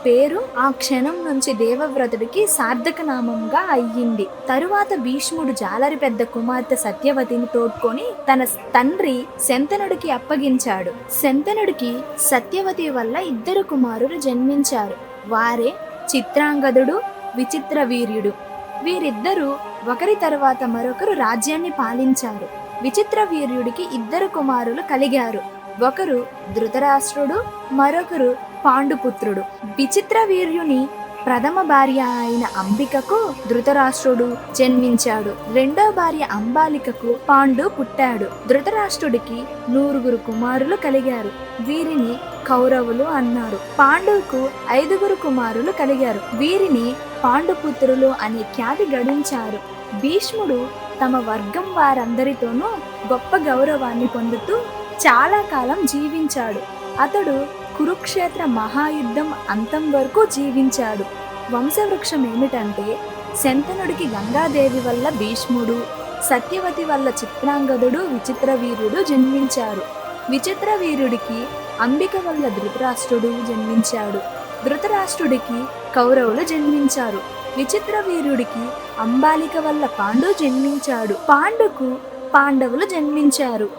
పేరు ఆ క్షణం నుంచి దేవవ్రతుడికి సార్థక నామంగా అయ్యింది. తరువాత భీష్ముడు జాలరి పెద్ద కుమార్తె సత్యవతిని తోడ్కొని తన తండ్రి శంతనుడికి అప్పగించాడు. శంతనుడికి సత్యవతి వల్ల 2 కుమారులు జన్మించారు. వారే చిత్రాంగదుడు, విచిత్ర వీర్యుడు. వీరిద్దరూ ఒకరి తరువాత మరొకరు రాజ్యాన్ని పాలించారు. విచిత్ర వీర్యుడికి 2 కుమారులు కలిగారు. ఒకరు ధృతరాష్ట్రుడు, మరొకరు పాండుపుత్రుడు. విచిత్ర వీర్యుని ప్రథమ భార్య అయిన అంబికకు ధృతరాష్ట్రుడు జన్మించాడు. రెండో భార్య అంబాలికకు పాండు పుట్టాడు. ధృతరాష్ట్రుడికి 9 కుమారులు కలిగారు. వీరిని కౌరవులు అన్నారు. పాండుకు 5 కుమారులు కలిగారు. వీరిని పాండుపుత్రులు అనే ఖ్యాతి గడించారు. భీష్ముడు తమ వర్గం వారందరితోనూ గొప్ప గౌరవాన్ని పొందుతూ చాలా కాలం జీవించాడు. అతడు కురుక్షేత్ర మహాయుద్ధం అంతం వరకు జీవించాడు. వంశవృక్షం ఏమిటంటే శంతనుడికి గంగాదేవి వల్ల భీష్ముడు, సత్యవతి వల్ల చిత్రాంగదుడు, విచిత్ర వీర్యుడు జన్మించారు. విచిత్ర వీర్యుడికి అంబిక వల్ల ధృతరాష్ట్రుడు జన్మించాడు. ధృతరాష్ట్రుడికి కౌరవులు జన్మించారు. విచిత్ర వీర్యుడికి అంబాలిక వల్ల పాండు జన్మించాడు. పాండుకు పాండవులు జన్మించారు.